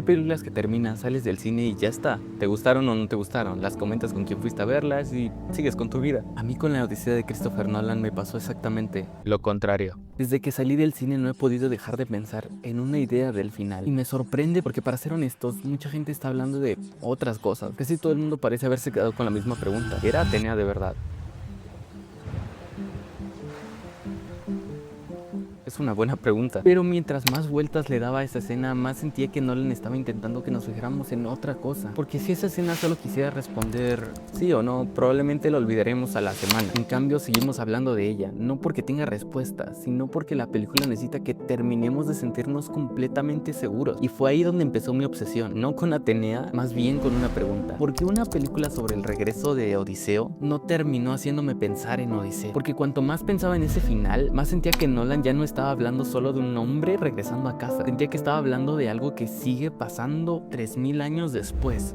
Hay películas que terminas, sales del cine y ya está. ¿Te gustaron o no te gustaron? Las comentas con quien fuiste a verlas y sigues con tu vida. A mí con la Odisea de Christopher Nolan me pasó exactamente lo contrario. Desde que salí del cine no he podido dejar de pensar en una idea del final. Y me sorprende porque, para ser honestos, mucha gente está hablando de otras cosas. Casi todo el mundo parece haberse quedado con la misma pregunta. ¿Era Atenea de verdad? Es una buena pregunta, pero mientras más vueltas le daba a esa escena, más sentía que Nolan estaba intentando que nos fijáramos en otra cosa. Porque si esa escena solo quisiera responder sí o no, probablemente la olvidaremos a la semana. En cambio, seguimos hablando de ella, no porque tenga respuestas, sino porque la película necesita que terminemos de sentirnos completamente seguros. Y fue ahí donde empezó mi obsesión, no con Atenea, más bien con una pregunta. ¿Por qué una película sobre el regreso de Odiseo no terminó haciéndome pensar en Odiseo? Porque cuanto más pensaba en ese final, más sentía que Nolan ya no estaba hablando solo de un hombre regresando a casa. Sentía que estaba hablando de algo que sigue pasando 3000 años después.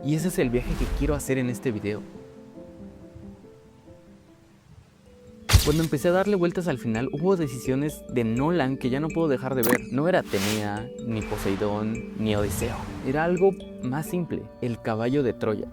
Y ese es el viaje que quiero hacer en este video. Cuando empecé a darle vueltas al final, hubo decisiones de Nolan que ya no puedo dejar de ver. No era Atenea, ni Poseidón, ni Odiseo. Era algo más simple, el caballo de Troya.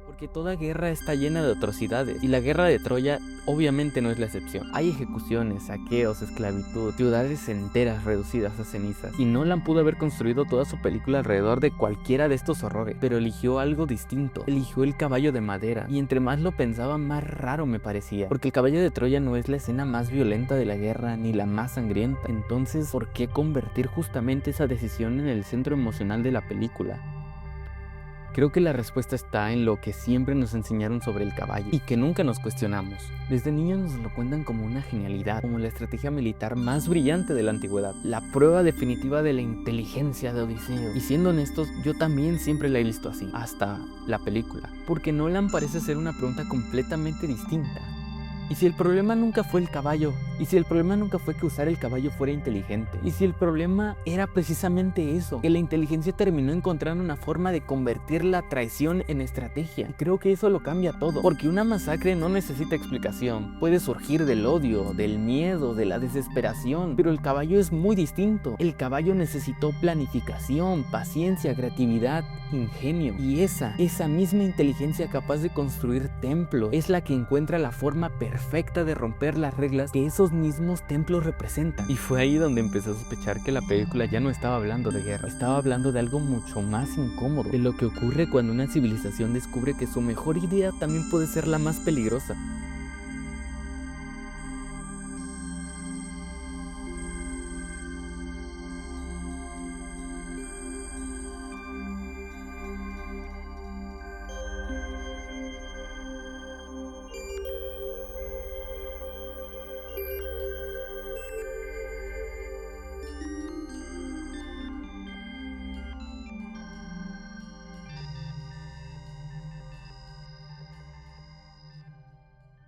Porque toda guerra está llena de atrocidades, y la guerra de Troya obviamente no es la excepción. Hay ejecuciones, saqueos, esclavitud, ciudades enteras reducidas a cenizas. Y Nolan pudo haber construido toda su película alrededor de cualquiera de estos horrores, pero eligió algo distinto. Eligió el caballo de madera, y entre más lo pensaba, más raro me parecía. Porque el caballo de Troya no es la escena más violenta de la guerra, ni la más sangrienta. Entonces, ¿por qué convertir justamente esa decisión en el centro emocional de la película? Creo que la respuesta está en lo que siempre nos enseñaron sobre el caballo y que nunca nos cuestionamos. Desde niños nos lo cuentan como una genialidad, como la estrategia militar más brillante de la antigüedad, la prueba definitiva de la inteligencia de Odiseo. Y siendo honestos, yo también siempre la he visto así, hasta la película, porque Nolan parece ser una pregunta completamente distinta. ¿Y si el problema nunca fue el caballo? ¿Y si el problema nunca fue que usar el caballo fuera inteligente? ¿Y si el problema era precisamente eso? Que la inteligencia terminó encontrando una forma de convertir la traición en estrategia. Y creo que eso lo cambia todo. Porque una masacre no necesita explicación. Puede surgir del odio, del miedo, de la desesperación. Pero el caballo es muy distinto. El caballo necesitó planificación, paciencia, creatividad, ingenio. Y esa misma inteligencia capaz de construir templos es la que encuentra la forma perfecta de romper las reglas que esos mismos templos representan. Y fue ahí donde empecé a sospechar que la película ya no estaba hablando de guerra, estaba hablando de algo mucho más incómodo, de lo que ocurre cuando una civilización descubre que su mejor idea también puede ser la más peligrosa.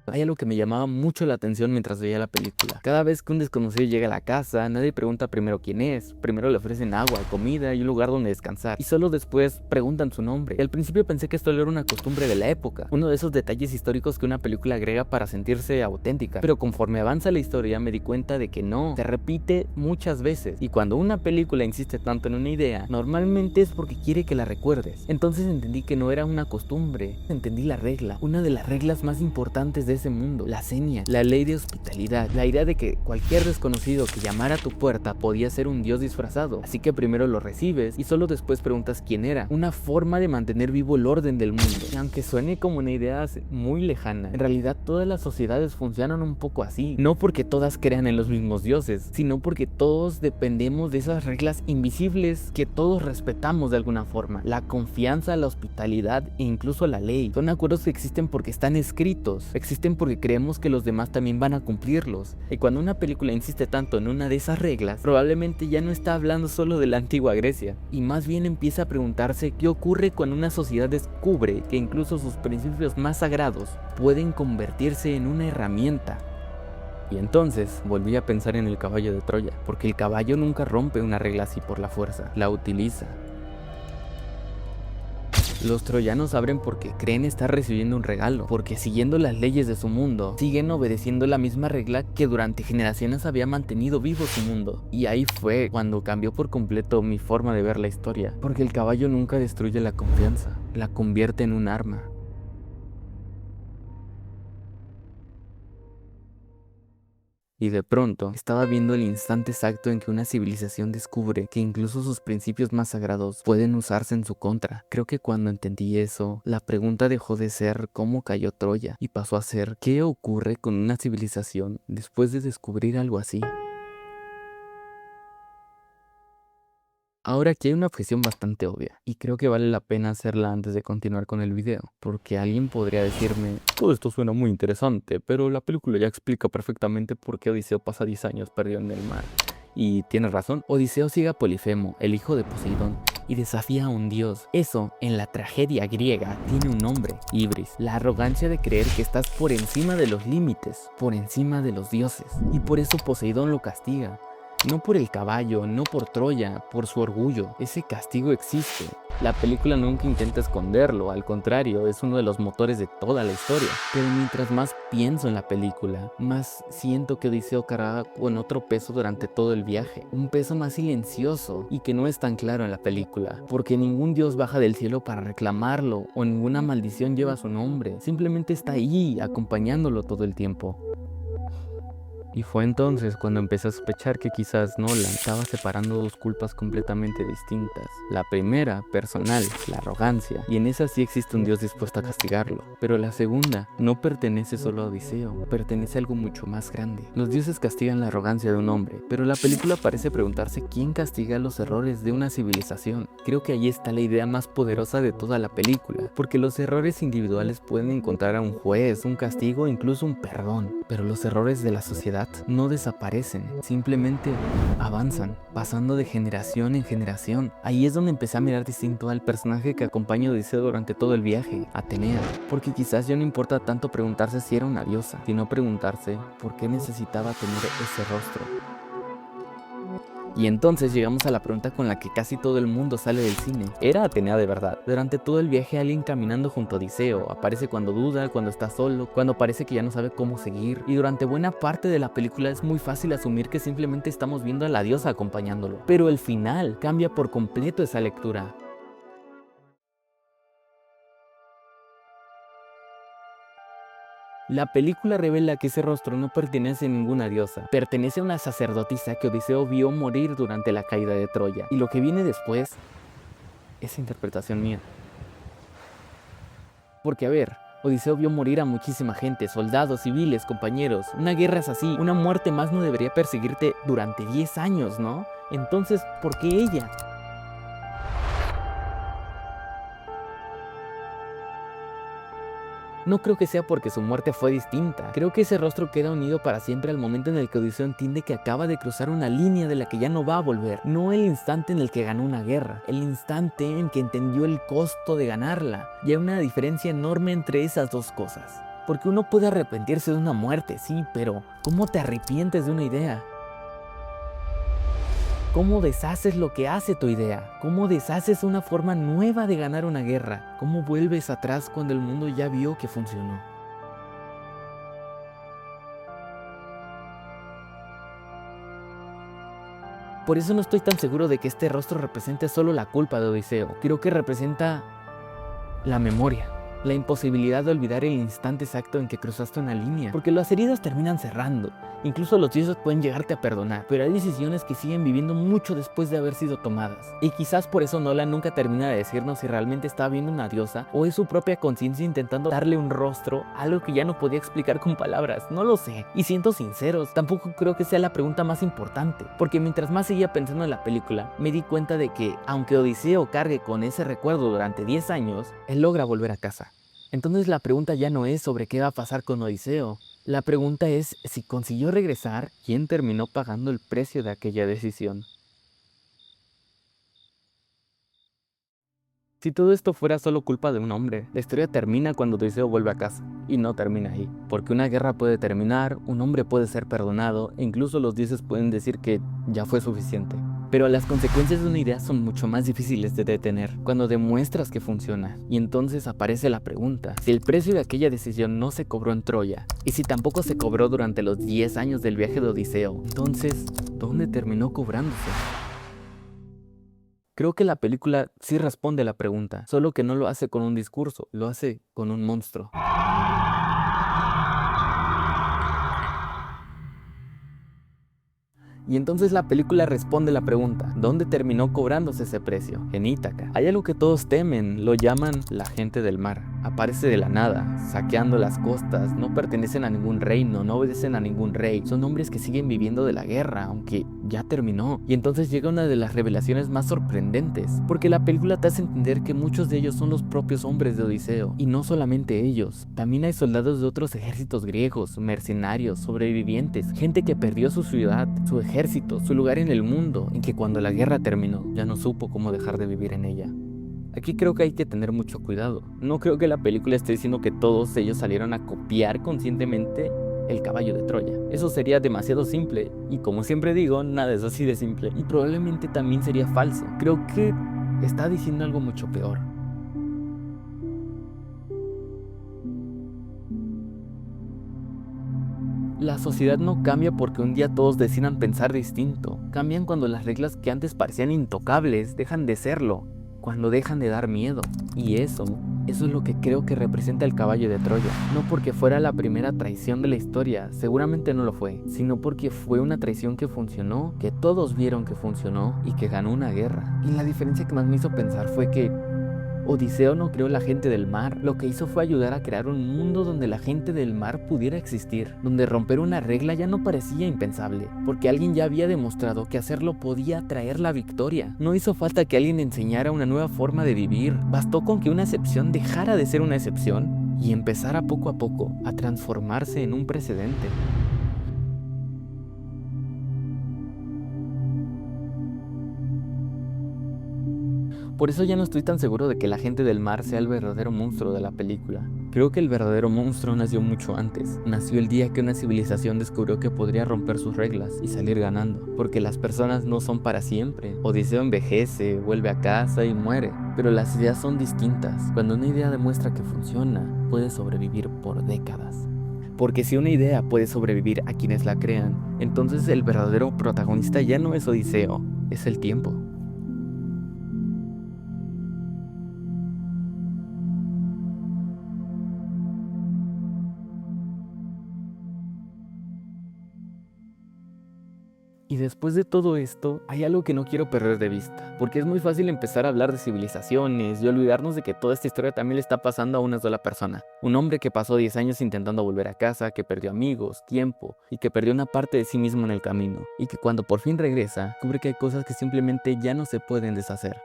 Hay algo que me llamaba mucho la atención mientras veía la película. Cada vez que un desconocido llega a la casa, nadie pregunta primero quién es. Primero le ofrecen agua, comida y un lugar donde descansar. Y solo después preguntan su nombre. Y al principio pensé que esto era una costumbre de la época. Uno de esos detalles históricos que una película agrega para sentirse auténtica. Pero conforme avanza la historia me di cuenta de que no. Se repite muchas veces. Y cuando una película insiste tanto en una idea, normalmente es porque quiere que la recuerdes. Entonces entendí que no era una costumbre. Entendí la regla. Una de las reglas más importantes de ese mundo, la seña, la ley de hospitalidad, la idea de que cualquier desconocido que llamara a tu puerta podía ser un dios disfrazado, así que primero lo recibes y solo después preguntas quién era, una forma de mantener vivo el orden del mundo. Y aunque suene como una idea muy lejana, en realidad todas las sociedades funcionan un poco así, no porque todas crean en los mismos dioses, sino porque todos dependemos de esas reglas invisibles que todos respetamos de alguna forma, la confianza, la hospitalidad e incluso la ley. Son acuerdos que existen porque están escritos, existen bien porque creemos que los demás también van a cumplirlos. Y cuando una película insiste tanto en una de esas reglas, probablemente ya no está hablando solo de la antigua Grecia, y más bien empieza a preguntarse qué ocurre cuando una sociedad descubre que incluso sus principios más sagrados pueden convertirse en una herramienta. Y entonces volví a pensar en el caballo de Troya, porque el caballo nunca rompe una regla así por la fuerza, la utiliza. Los troyanos abren porque creen estar recibiendo un regalo, porque siguiendo las leyes de su mundo, siguen obedeciendo la misma regla que durante generaciones había mantenido vivo su mundo. Y ahí fue cuando cambió por completo mi forma de ver la historia, porque el caballo nunca destruye la confianza, la convierte en un arma. Y de pronto, estaba viendo el instante exacto en que una civilización descubre que incluso sus principios más sagrados pueden usarse en su contra. Creo que cuando entendí eso, la pregunta dejó de ser cómo cayó Troya y pasó a ser qué ocurre con una civilización después de descubrir algo así. Ahora aquí hay una objeción bastante obvia, y creo que vale la pena hacerla antes de continuar con el video, porque alguien podría decirme, todo esto suena muy interesante, pero la película ya explica perfectamente por qué Odiseo pasa 10 años perdido en el mar. Y tienes razón, Odiseo sigue a Polifemo, el hijo de Poseidón, y desafía a un dios. Eso, en la tragedia griega, tiene un nombre, Ibris, la arrogancia de creer que estás por encima de los límites, por encima de los dioses, y por eso Poseidón lo castiga. No por el caballo, no por Troya, por su orgullo. Ese castigo existe. La película nunca intenta esconderlo, al contrario, es uno de los motores de toda la historia. Pero mientras más pienso en la película, más siento que Odiseo cargaba con otro peso durante todo el viaje. Un peso más silencioso y que no es tan claro en la película. Porque ningún dios baja del cielo para reclamarlo o ninguna maldición lleva su nombre. Simplemente está ahí, acompañándolo todo el tiempo. Y fue entonces cuando empecé a sospechar que quizás Nolan estaba separando dos culpas completamente distintas. La primera, personal, la arrogancia, y en esa sí existe un dios dispuesto a castigarlo. Pero la segunda, no pertenece solo a Odiseo, pertenece a algo mucho más grande. Los dioses castigan la arrogancia de un hombre, pero la película parece preguntarse quién castiga los errores de una civilización. Creo que ahí está la idea más poderosa de toda la película, porque los errores individuales pueden encontrar a un juez, un castigo, incluso un perdón, pero los errores de la sociedad no desaparecen, simplemente avanzan, pasando de generación en generación. Ahí es donde empecé a mirar distinto al personaje que acompaña a Odiseo durante todo el viaje, Atenea, porque quizás ya no importa tanto preguntarse si era una diosa, sino preguntarse por qué necesitaba tener ese rostro. Y entonces llegamos a la pregunta con la que casi todo el mundo sale del cine. ¿Era Atenea de verdad? Durante todo el viaje alguien caminando junto a Odiseo. Aparece cuando duda, cuando está solo, cuando parece que ya no sabe cómo seguir. Y durante buena parte de la película es muy fácil asumir que simplemente estamos viendo a la diosa acompañándolo. Pero el final cambia por completo esa lectura. La película revela que ese rostro no pertenece a ninguna diosa, pertenece a una sacerdotisa que Odiseo vio morir durante la caída de Troya. Y lo que viene después es interpretación mía. Porque a ver, Odiseo vio morir a muchísima gente, soldados, civiles, compañeros. Una guerra es así, una muerte más no debería perseguirte durante 10 años, ¿no? Entonces, ¿por qué ella? No creo que sea porque su muerte fue distinta. Creo que ese rostro queda unido para siempre al momento en el que Odiseo entiende que acaba de cruzar una línea de la que ya no va a volver. No el instante en el que ganó una guerra, el instante en que entendió el costo de ganarla. Y hay una diferencia enorme entre esas dos cosas. Porque uno puede arrepentirse de una muerte, sí, pero ¿cómo te arrepientes de una idea? ¿Cómo deshaces lo que hace tu idea? ¿Cómo deshaces una forma nueva de ganar una guerra? ¿Cómo vuelves atrás cuando el mundo ya vio que funcionó? Por eso no estoy tan seguro de que este rostro represente solo la culpa de Odiseo. Creo que representa la memoria. La imposibilidad de olvidar el instante exacto en que cruzaste una línea, porque las heridas terminan cerrando. Incluso los dioses pueden llegarte a perdonar, pero hay decisiones que siguen viviendo mucho después de haber sido tomadas. Y quizás por eso Nolan nunca termina de decirnos si realmente estaba viendo una diosa o es su propia conciencia intentando darle un rostro a algo que ya no podía explicar con palabras. No lo sé. Y siendo sinceros, tampoco creo que sea la pregunta más importante, porque mientras más seguía pensando en la película, me di cuenta de que, aunque Odiseo cargue con ese recuerdo durante 10 años, él logra volver a casa. Entonces la pregunta ya no es sobre qué va a pasar con Odiseo. La pregunta es si consiguió regresar, quién terminó pagando el precio de aquella decisión. Si todo esto fuera solo culpa de un hombre, la historia termina cuando Odiseo vuelve a casa. Y no termina ahí. Porque una guerra puede terminar, un hombre puede ser perdonado, e incluso los dioses pueden decir que ya fue suficiente. Pero las consecuencias de una idea son mucho más difíciles de detener cuando demuestras que funciona. Y entonces aparece la pregunta, si el precio de aquella decisión no se cobró en Troya, y si tampoco se cobró durante los 10 años del viaje de Odiseo, entonces, ¿dónde terminó cobrándose? Creo que la película sí responde a la pregunta, solo que no lo hace con un discurso, lo hace con un monstruo. Y entonces la película responde la pregunta, ¿dónde terminó cobrándose ese precio? En Ítaca. Hay algo que todos temen, lo llaman la gente del mar. Aparece de la nada, saqueando las costas, no pertenecen a ningún reino, no obedecen a ningún rey. Son hombres que siguen viviendo de la guerra, aunque ya terminó. Y entonces llega una de las revelaciones más sorprendentes, porque la película te hace entender que muchos de ellos son los propios hombres de Odiseo. Y no solamente ellos, también hay soldados de otros ejércitos griegos, mercenarios, sobrevivientes, gente que perdió su ciudad, su ejército, su lugar en el mundo, en que cuando la guerra terminó, ya no supo cómo dejar de vivir en ella. Aquí creo que hay que tener mucho cuidado. No creo que la película esté diciendo que todos ellos salieron a copiar conscientemente el caballo de Troya. Eso sería demasiado simple, y como siempre digo, nada es así de simple, y probablemente también sería falso. Creo que está diciendo algo mucho peor. La sociedad no cambia porque un día todos decidan pensar distinto. Cambian cuando las reglas que antes parecían intocables dejan de serlo, cuando dejan de dar miedo. Y eso es lo que creo que representa el caballo de Troya. No porque fuera la primera traición de la historia, seguramente no lo fue, sino porque fue una traición que funcionó, que todos vieron que funcionó y que ganó una guerra. Y la diferencia que más me hizo pensar fue que Odiseo no creó la gente del mar, lo que hizo fue ayudar a crear un mundo donde la gente del mar pudiera existir, donde romper una regla ya no parecía impensable, porque alguien ya había demostrado que hacerlo podía traer la victoria. No hizo falta que alguien enseñara una nueva forma de vivir, bastó con que una excepción dejara de ser una excepción y empezara poco a poco a transformarse en un precedente. Por eso ya no estoy tan seguro de que la gente del mar sea el verdadero monstruo de la película. Creo que el verdadero monstruo nació mucho antes. Nació el día que una civilización descubrió que podría romper sus reglas y salir ganando. Porque las personas no son para siempre. Odiseo envejece, vuelve a casa y muere. Pero las ideas son distintas. Cuando una idea demuestra que funciona, puede sobrevivir por décadas. Porque si una idea puede sobrevivir a quienes la crean, entonces el verdadero protagonista ya no es Odiseo, es el tiempo. Y después de todo esto, hay algo que no quiero perder de vista, porque es muy fácil empezar a hablar de civilizaciones y olvidarnos de que toda esta historia también le está pasando a una sola persona. Un hombre que pasó 10 años intentando volver a casa, que perdió amigos, tiempo, y que perdió una parte de sí mismo en el camino, y que cuando por fin regresa, descubre que hay cosas que simplemente ya no se pueden deshacer.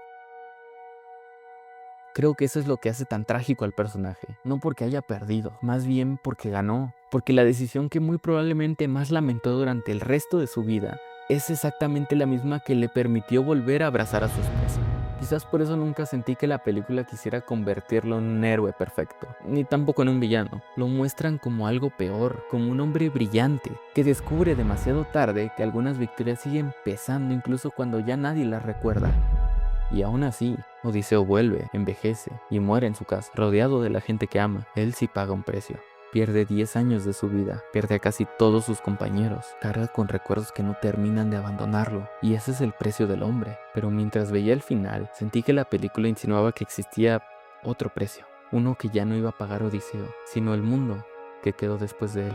Creo que eso es lo que hace tan trágico al personaje, no porque haya perdido, más bien porque ganó, porque la decisión que muy probablemente más lamentó durante el resto de su vida es exactamente la misma que le permitió volver a abrazar a su esposa. Quizás por eso nunca sentí que la película quisiera convertirlo en un héroe perfecto, ni tampoco en un villano. Lo muestran como algo peor, como un hombre brillante, que descubre demasiado tarde que algunas victorias siguen pesando incluso cuando ya nadie las recuerda. Y aún así, Odiseo vuelve, envejece y muere en su casa, rodeado de la gente que ama. Él sí paga un precio. Pierde 10 años de su vida, pierde a casi todos sus compañeros, carga con recuerdos que no terminan de abandonarlo, y ese es el precio del hombre. Pero mientras veía el final, sentí que la película insinuaba que existía otro precio, uno que ya no iba a pagar Odiseo, sino el mundo que quedó después de él.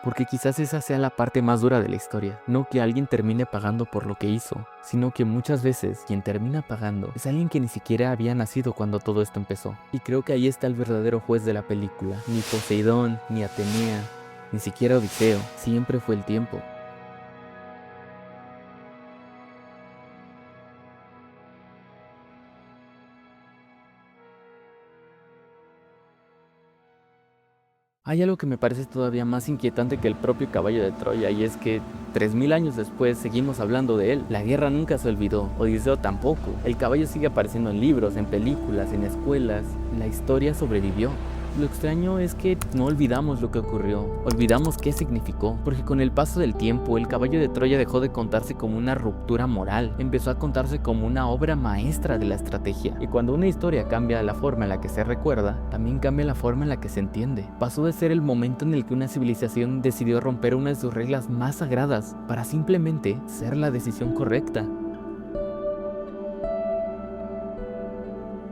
Porque quizás esa sea la parte más dura de la historia, no que alguien termine pagando por lo que hizo, sino que muchas veces quien termina pagando es alguien que ni siquiera había nacido cuando todo esto empezó. Y creo que ahí está el verdadero juez de la película. Ni Poseidón, ni Atenea, ni siquiera Odiseo, siempre fue el tiempo. Hay algo que me parece todavía más inquietante que el propio caballo de Troya, y es que 3000 años después seguimos hablando de él. La guerra nunca se olvidó, Odiseo tampoco. El caballo sigue apareciendo en libros, en películas, en escuelas. La historia sobrevivió. Lo extraño es que no olvidamos lo que ocurrió, olvidamos qué significó, porque con el paso del tiempo el caballo de Troya dejó de contarse como una ruptura moral, empezó a contarse como una obra maestra de la estrategia. Y cuando una historia cambia la forma en la que se recuerda, también cambia la forma en la que se entiende. Pasó de ser el momento en el que una civilización decidió romper una de sus reglas más sagradas para simplemente ser la decisión correcta.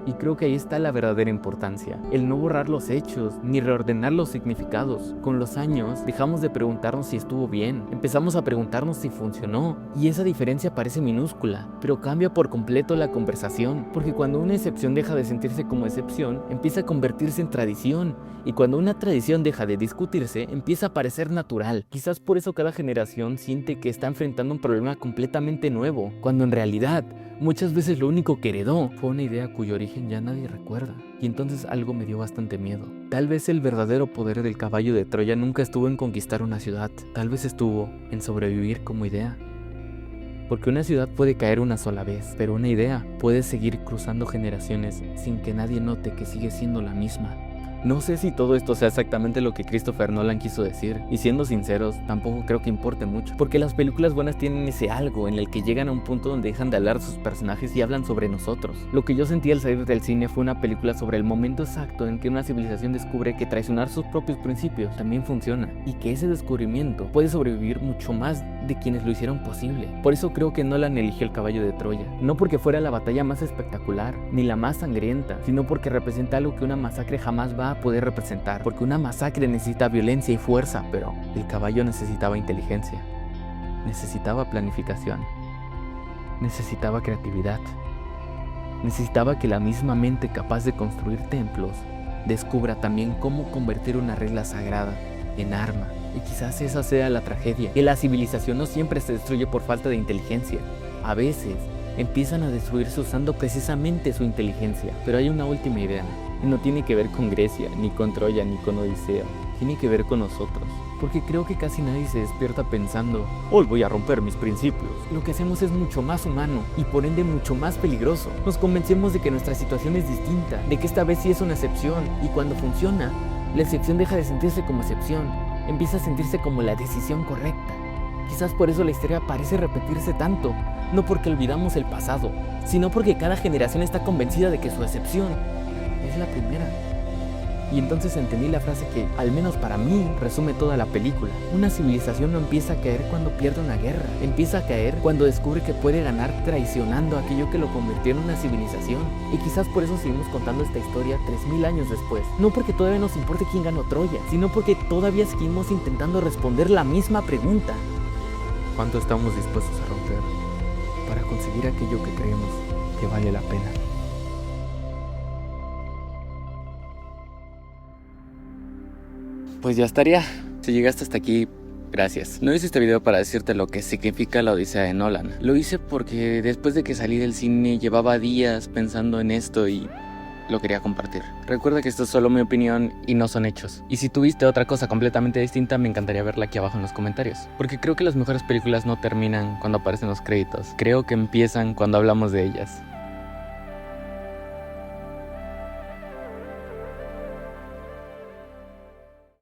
Y creo que ahí está la verdadera importancia, el no borrar los hechos, ni reordenar los significados. Con los años, dejamos de preguntarnos si estuvo bien, empezamos a preguntarnos si funcionó, y esa diferencia parece minúscula, pero cambia por completo la conversación, porque cuando una excepción deja de sentirse como excepción, empieza a convertirse en tradición, y cuando una tradición deja de discutirse, empieza a parecer natural. Quizás por eso cada generación siente que está enfrentando un problema completamente nuevo, cuando en realidad, muchas veces lo único que heredó fue una idea cuyo origen ya nadie recuerda. Y entonces algo me dio bastante miedo. Tal vez el verdadero poder del caballo de Troya nunca estuvo en conquistar una ciudad. Tal vez estuvo en sobrevivir como idea. Porque una ciudad puede caer una sola vez, pero una idea puede seguir cruzando generaciones sin que nadie note que sigue siendo la misma. No sé si todo esto sea exactamente lo que Christopher Nolan quiso decir, y siendo sinceros, tampoco creo que importe mucho, porque las películas buenas tienen ese algo en el que llegan a un punto donde dejan de hablar de sus personajes y hablan sobre nosotros. Lo que yo sentí al salir del cine fue una película sobre el momento exacto en que una civilización descubre que traicionar sus propios principios también funciona, y que ese descubrimiento puede sobrevivir mucho más de quienes lo hicieron posible. Por eso creo que Nolan eligió el caballo de Troya, no porque fuera la batalla más espectacular, ni la más sangrienta, sino porque representa algo que una masacre jamás va a poder representar, porque una masacre necesita violencia y fuerza, pero el caballo necesitaba inteligencia, necesitaba planificación, necesitaba creatividad, necesitaba que la misma mente capaz de construir templos descubra también cómo convertir una regla sagrada en arma. Y quizás esa sea la tragedia, que la civilización no siempre se destruye por falta de inteligencia. A veces empiezan a destruirse usando precisamente su inteligencia. Pero hay una última idea, y no tiene que ver con Grecia, ni con Troya, ni con Odiseo. Tiene que ver con nosotros. Porque creo que casi nadie se despierta pensando, hoy voy a romper mis principios. Lo que hacemos es mucho más humano y por ende mucho más peligroso. Nos convencemos de que nuestra situación es distinta, de que esta vez sí es una excepción, y cuando funciona, la excepción deja de sentirse como excepción, empieza a sentirse como la decisión correcta. Quizás por eso la historia parece repetirse tanto, no porque olvidamos el pasado, sino porque cada generación está convencida de que su excepción es la primera. Y entonces entendí la frase que, al menos para mí, resume toda la película. Una civilización no empieza a caer cuando pierde una guerra, empieza a caer cuando descubre que puede ganar traicionando aquello que lo convirtió en una civilización. Y quizás por eso seguimos contando esta historia 3000 años después. No porque todavía nos importe quién ganó Troya, sino porque todavía seguimos intentando responder la misma pregunta. ¿Cuánto estamos dispuestos a romper para conseguir aquello que creemos que vale la pena? Pues ya estaría. Si llegaste hasta aquí, gracias. No hice este video para decirte lo que significa la Odisea de Nolan. Lo hice porque después de que salí del cine llevaba días pensando en esto y lo quería compartir. Recuerda que esto es solo mi opinión y no son hechos. Y si tuviste otra cosa completamente distinta, me encantaría verla aquí abajo en los comentarios. Porque creo que las mejores películas no terminan cuando aparecen los créditos. Creo que empiezan cuando hablamos de ellas.